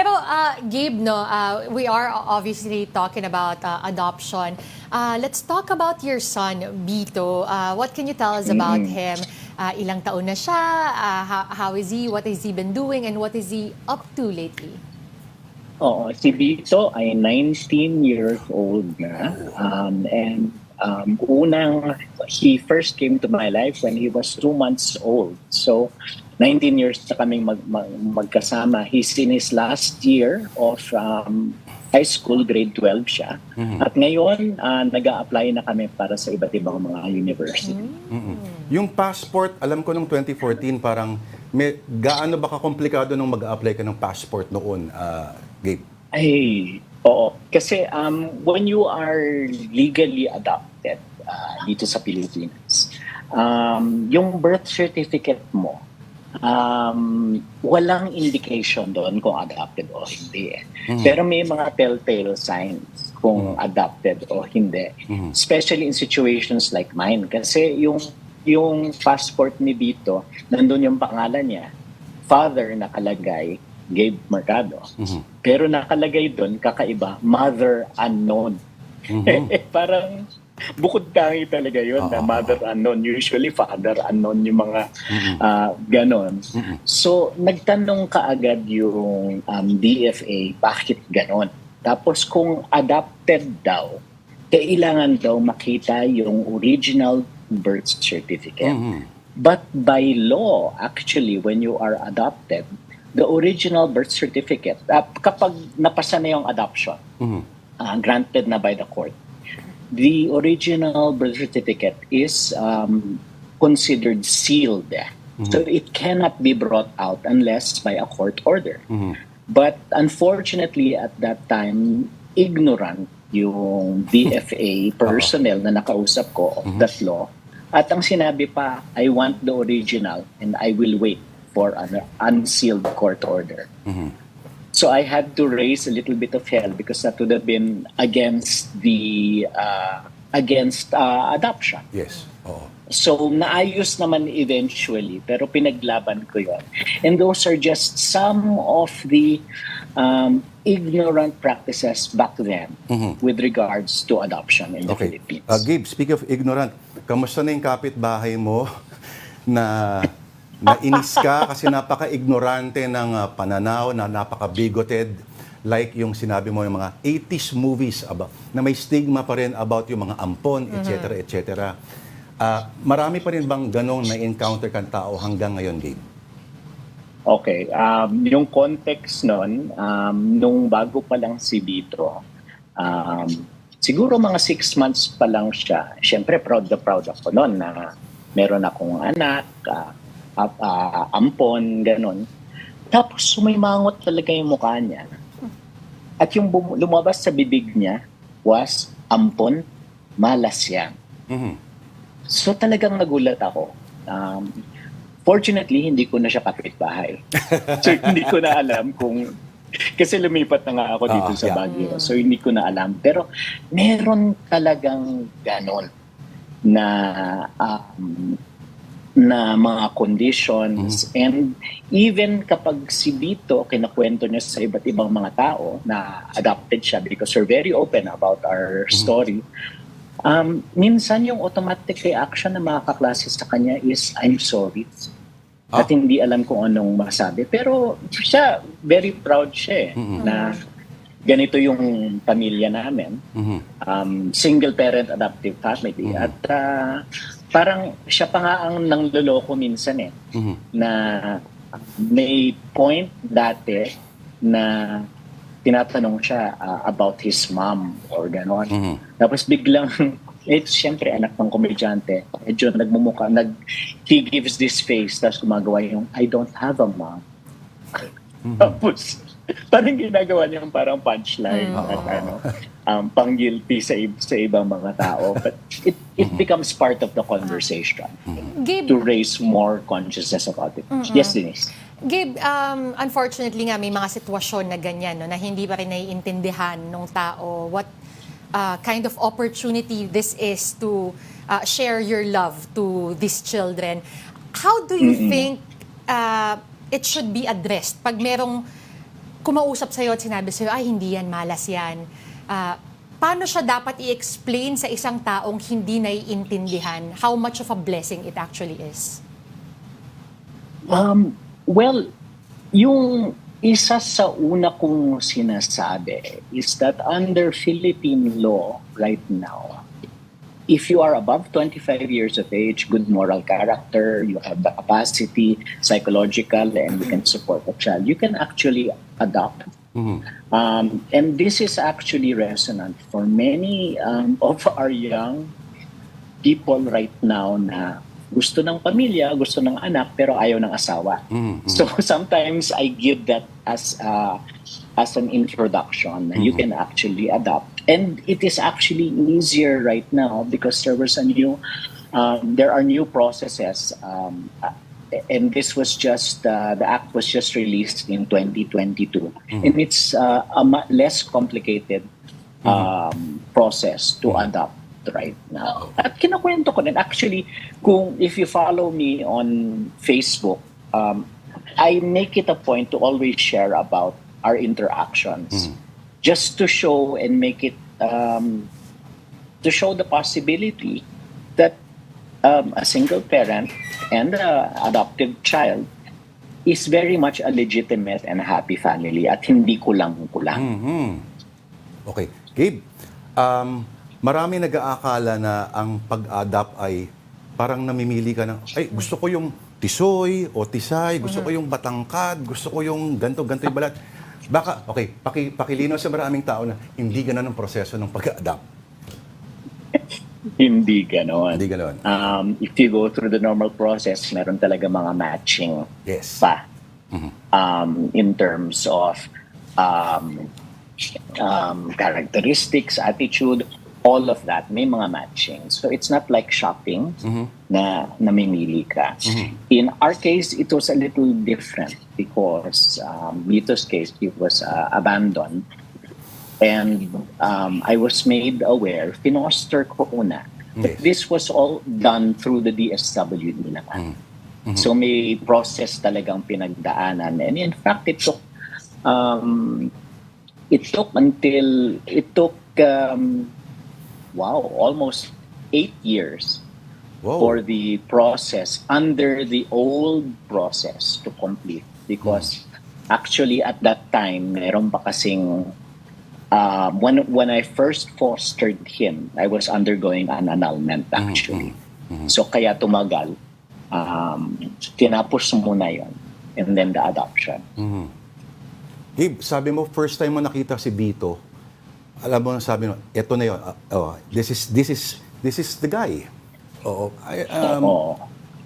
Pero Gabe, no, we are obviously talking about adoption. Let's talk about your son, Bito. What can you tell us about him? Ilang taon na siya? How is he? What has he been doing? And what is he up to lately? Oo, si Vito ay 19 years old na. He first came to my life when he was 2 months old. So, 19 years na kaming magkasama. He's in his last year of high school, grade 12 siya. At ngayon, nag-a-apply na kami para sa iba't ibang mga university. Yung passport, alam ko nung 2014, parang gaano ba ka-komplikado nung mag-a-apply ka ng passport noon, Gabe? Ay, oo. Kasi when you are legally adopted dito sa Pilipinas, yung birth certificate mo, walang indication doon kung adopted o hindi. Pero may mga telltale signs kung adopted o hindi. Especially in situations like mine. Kasi yung passport ni Vito, nandun yung pangalan niya, father nakalagay, Gabe Mercado. Pero nakalagay doon, kakaiba, mother unknown. Parang bukod tangi talaga yun, na mother unknown. Usually, father unknown yung mga ganon. So, nagtanong kaagad yung DFA, bakit ganon? Tapos kung adopted daw, kailangan daw makita yung original birth certificate. But by law, actually, when you are adopted, the original birth certificate, kapag napasa na yung adoption, granted na by the court, the original birth certificate is considered sealed. So it cannot be brought out unless by a court order. But unfortunately, at that time, ignorant yung DFA personnel na nakausap ko of that law. At ang sinabi pa, I want the original and I will wait for an unsealed court order. So I had to raise a little bit of hell because that would have been against the adoption. Yes. Oo. So naayos naman eventually, pero pinaglaban ko yon. And those are just some of the ignorant practices back then with regards to adoption in the Philippines. Gabe, speaking of ignorant, kamusta na yung kapitbahay mo na nainis ka kasi napaka-ignorante ng pananaw, na napaka-bigoted, like yung sinabi mo yung mga 80s movies na may stigma pa rin about yung mga ampon, etc., etc. Marami pa rin bang ganong na-encounter kang tao hanggang ngayon, Gabe? Okay. Yung context nun, nung bago pa lang si Vito, siguro mga 6 months pa lang siya. Siyempre, proud ako nun na meron akong anak, ampon, ganon. Tapos sumimangot talaga yung mukha niya. At yung lumabas sa bibig niya was ampon, malas yan. So talagang nagulat ako. Fortunately, hindi ko na siya kapitbahay. So hindi ko na alam kung... Kasi lumipat na nga ako dito sa Baguio. So hindi ko na alam. Pero meron talagang ganon na mga conditions, and even kapag si Vito kinakwento niya sa iba't ibang mga tao na adopted siya, because we're very open about our story, minsan yung automatic reaction ng mga kaklase sa kanya is, I'm sorry. At hindi alam kung anong masabi. Pero siya, very proud siya na ganito yung pamilya namin. Single parent adoptive family. At parang siya pa nga ang nangloloko minsan na may point dati na tinatanong siya about his mom or gano'n. Tapos biglang, siyempre anak ng komedyante, medyo nagmumukha, he gives this face, tapos gumagawa yung, I don't have a mom. Tapos, parang ginagawa niya parang punchline at pang-guilty sa ibang mga tao. But it becomes part of the conversation Gabe, to raise more consciousness about it. Yes, Denise. Gabe, unfortunately nga may mga sitwasyon na ganyan, no, na hindi pa rin naiintindihan ng tao what kind of opportunity this is to share your love to these children. How do you think it should be addressed pag merong kumausap sa'yo at sinabi sa'yo, ay, hindi yan, malas yan. Paano siya dapat i-explain sa isang taong hindi naiintindihan how much of a blessing it actually is? Well, yung isa sa una kong sinasabi is that under Philippine law right now, if you are above 25 years of age, good moral character, you have the capacity, psychological, and you can support a child, you can actually adopt. And this is actually resonant for many of our young people right now na gusto ng pamilya, gusto ng anak, pero ayaw ng asawa. So sometimes I give that as an introduction. You can actually adopt. And it is actually easier right now because there are new processes. And this was just, the act was just released in 2022. And it's a less complicated process to adopt right now. At kinakwento ko din. Actually, if you follow me on Facebook, I make it a point to always share about our interactions. Just to show and make it, to show the possibility that a single parent and an adopted child is very much a legitimate and happy family at hindi kulang-kulang. Okay. Gabe, marami nag-aakala na ang pag-adopt ay parang namimili ka ng, ay, gusto ko yung tisoy o tisay, gusto ko yung batangkad, gusto ko yung ganto yung balat. Baka, okay, pakilinaw sa maraming tao na hindi ganun ang proseso ng pag-adopt. Hindi ganon. Hindi ganon. If you go through the normal process, meron talaga mga matching pa. In terms of characteristics, attitude, all of that, may mga matching. So it's not like shopping na namimili ka. In our case, it was a little different because Vito's case, he was abandoned. And I was made aware, finoster ko una. But this was all done through the DSWD naman. So may process talagang pinagdaanan. And in fact, it took almost 8 years for the process under the old process to complete. Because actually at that time, meron pa kasing when I first fostered him, I was undergoing an annulment actually. So kaya tumagal. Tinapos muna yon, and then the adoption. Gabe, sabi mo, first time mo nakita si Vito, alam mo, sabi mo, eto na yun. This is the guy.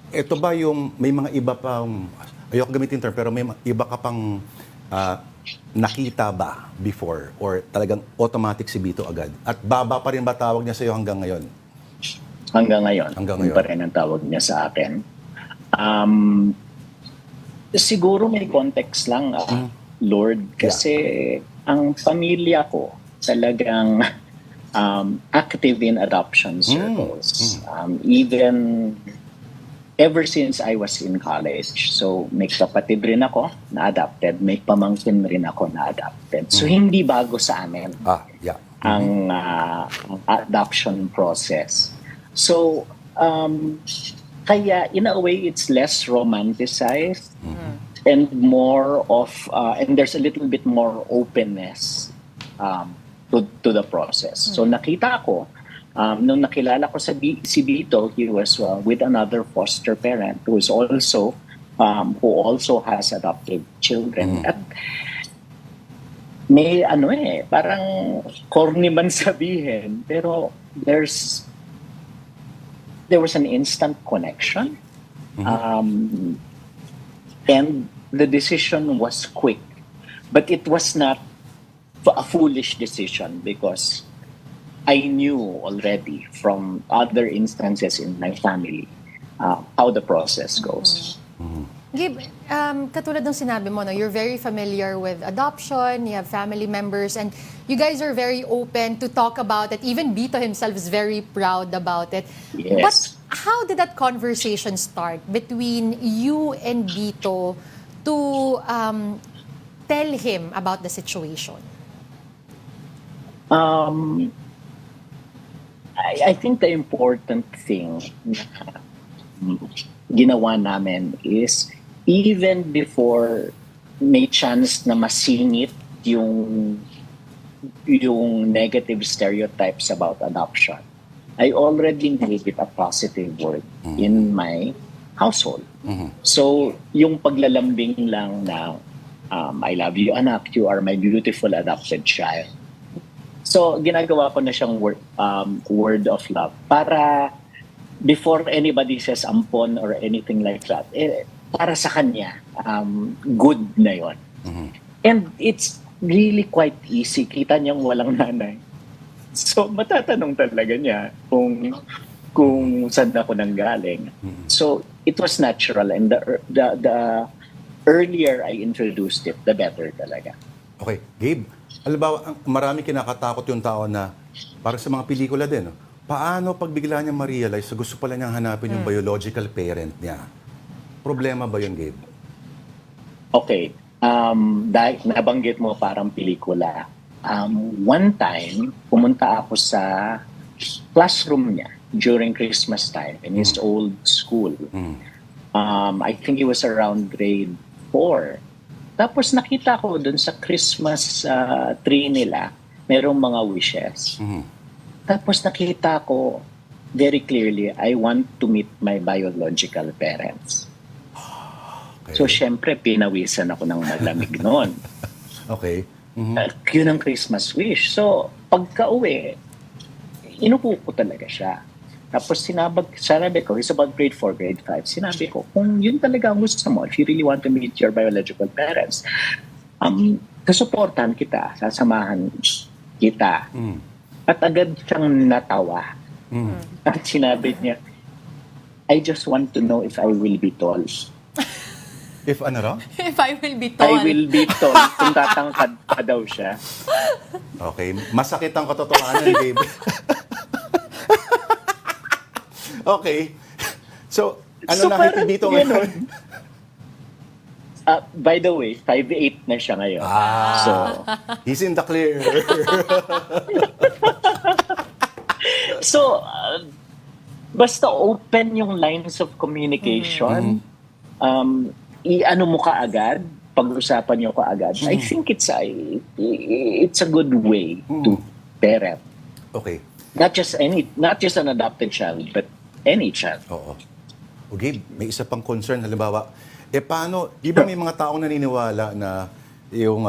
Ito ba yung, may mga iba pang, ayoko gamitin term, pero may iba ka pang nakita ba before? Or talagang automatic si Vito agad? At baba pa rin ba tawag niya sa'yo hanggang ngayon? Hanggang ngayon. Hanggang ngayon. Pa rin ang tawag niya sa akin. Siguro may context lang, Lord, kasi ang pamilya ko talagang active in adoption circles. Even ever since I was in college. So may kapatid rin ako na adopted, may pamangkin rin ako na adopted. So hindi bago sa amin ang adoption process. So kaya in a way it's less romanticized and more of and there's a little bit more openness to the process. So nakita ko nung nakilala ko si Vito, he was with another foster parent who also has adopted children. At may parang corny man sabihin, pero there was an instant connection. And the decision was quick. But it was not a foolish decision because I knew already from other instances in my family how the process goes. Gabe, katulad ng sinabi mo, you're very familiar with adoption, you have family members, and you guys are very open to talk about it. Even Vito himself is very proud about it. Yes. But how did that conversation start between you and Vito to tell him about the situation? I think the important thing na ginawa namin is even before may chance na masingit yung negative stereotypes about adoption, I already made it a positive word in my household. So, yung paglalambing lang na I love you anak, you are my beautiful adopted child. So, ginagawa ko na siyang word of love para before anybody says ampon or anything like that, para sa kanya, good na yon. And it's really quite easy. Kita niyang walang nanay. So, matatanong talaga niya kung saan ako nanggaling. So, it was natural. And the earlier I introduced it, the better talaga. Okay, Gabe, halimbawa, marami kinakatakot yung tao na, parang sa mga pelikula din, no? Paano pag bigla niya ma-realize na gusto pala niyang hanapin yung biological parent niya? Problema ba yun, Gabe? Okay. Dahil nabanggit mo parang pelikula. One time, pumunta ako sa classroom niya during Christmas time in his old school. I think it was around grade 4. Tapos nakita ko dun sa Christmas tree nila, merong mga wishes. Tapos nakita ko very clearly, I want to meet my biological parents. Okay. So, syempre, pinawisan ako ng malamig noon. Okay. Yun ang Christmas wish. So, pagka-uwi, inupo ko talaga siya. Tapos sinabi ko, it's about grade 4, grade 5. Sinabi ko, kung yun talaga ang gusto mo, if you really want to meet your biological parents, kasuportahan kita, sasamahan kita. At agad siyang natawa. At sinabi niya, I just want to know if I will be tall. If ano raw? If I will be tall. I will be tall kung tatangkad pa daw siya. Okay, masakit ang katotohanan, Gabe. Okay. So, ano So, na parang dito yun, ngayon? By the way, 5'8" na siya ngayon. So, He's in the clear. So, basta open yung lines of communication. I-ano mo kaagad, pag-usapan nyo kaagad. I think it's a good way to parent. Okay. Not just an adopted child, but any child. Oo. Okay, may isa pang concern. Halimbawa, paano, di ba may mga taong naniniwala na yung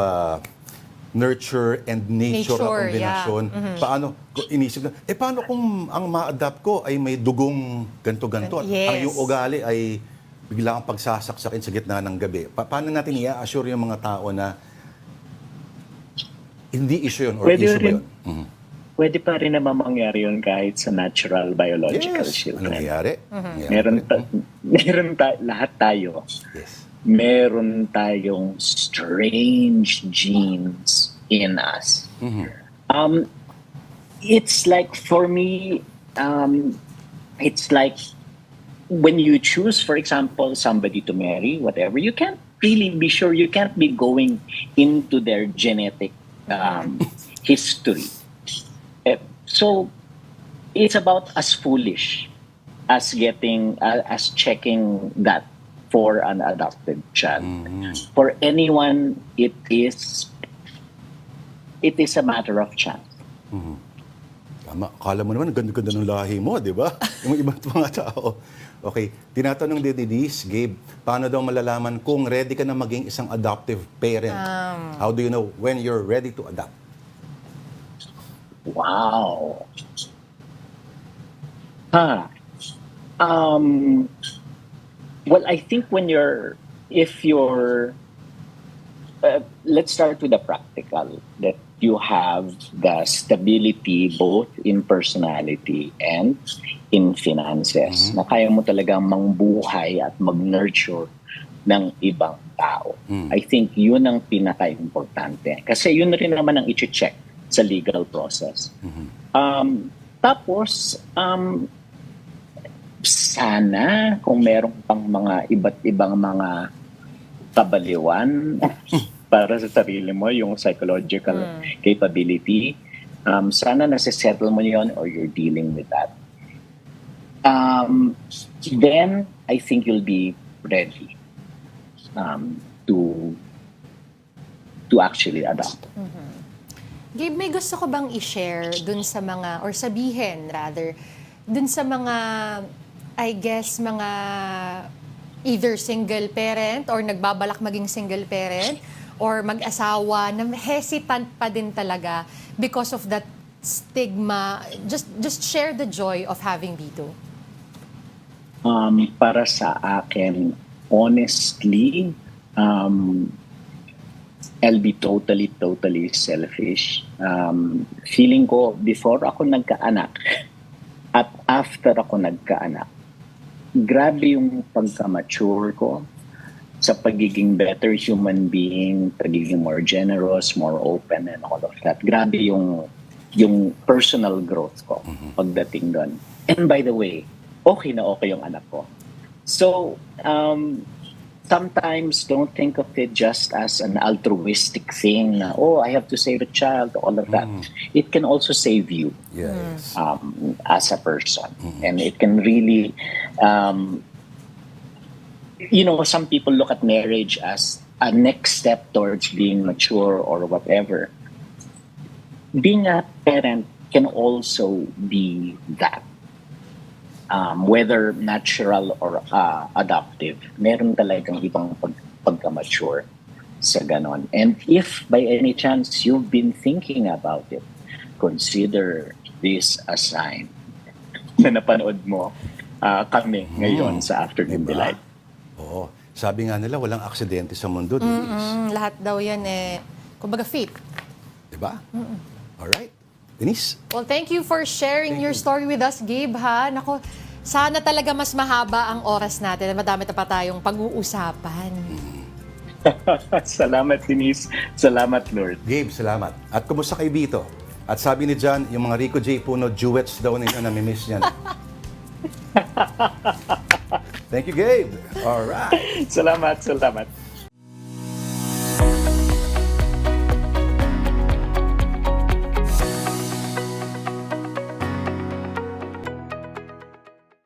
nurture and nature na kombinasyon, paano, inisip na, paano kung ang ma-adapt ko ay may dugong ganto-ganto at Yes. ang yung ugali ay bigla kang pagsasaksakin sa gitna ng gabi. Paano natin i-assure yung mga tao na hindi issue yun or Pwede issue ba rin. yun? Pwede pa rin naman mangyari yun kahit sa natural biological Yes. children. Ano nangyari? Lahat tayo. Yes. Meron tayong strange genes in us. It's like, for me, it's like when you choose, for example, somebody to marry, whatever, you can't really be sure, you can't be going into their genetic history. So, it's about as foolish as checking that for an adopted child. For anyone, it is a matter of chance. Tama. Akala mo naman, ganda-ganda ng lahi mo, di ba? Yung ibang mga tao. Okay. Tinatanong din ni Denise, Gabe, paano daw malalaman kung ready ka na maging isang adoptive parent? How do you know when you're ready to adopt? Wow. Well, I think let's start with the practical, that you have the stability both in personality and in finances, na kaya mo talagang mangbuhay at mag-nurture ng ibang tao. I think yun ang pinaka-importante. Kasi yun rin naman ang i-check sa legal process. Tapos, sana kung merong pang mga iba't ibang mga kabaliwan, para sa sarili mo, yung psychological capability. Sana nasisettle mo yun or you're dealing with that. Then I think you'll be ready to actually adopt. Gabe, may gusto ko bang i-share dun sa mga, or sabihin rather, dun sa mga, I guess, mga either single parent or nagbabalak maging single parent or mag-asawa na hesitant pa din talaga because of that stigma. Just share the joy of having Bito. Para sa akin, honestly, I'll be totally selfish. Feeling ko, before ako nagkaanak at after ako nagkaanak, grabe yung pagka-mature ko sa pagiging better human being, pagiging more generous, more open, and all of that. Grabe yung personal growth ko pagdating doon. And by the way, okay na okay yung anak ko. So, sometimes don't think of it just as an altruistic thing. Oh, I have to save a child, all of that. It can also save you Yes. as a person. And it can really, some people look at marriage as a next step towards being mature or whatever. Being a parent can also be that. Whether natural or adoptive, meron talagang ibang pagka-mature sa ganon. And if by any chance you've been thinking about it, consider this a sign na napanood mo kami ngayon sa Afternoon Diba? Delight. Oo. Sabi nga nila, walang aksidente sa mundo, Denise. Lahat daw yan kumbaga fate. Diba? Alright. Denise? Well, thank you for sharing your story with us, Gabe, ha? Nako, sana talaga mas mahaba ang oras natin. Madami pa tayong pag-uusapan. Salamat, Denise. Salamat, Lord. Gabe, salamat. At kumusta kay Bito? At sabi ni John, yung mga Rico J. Puno duets daw ninyo na miss niyan. Thank you, Gabe. Alright. Salamat.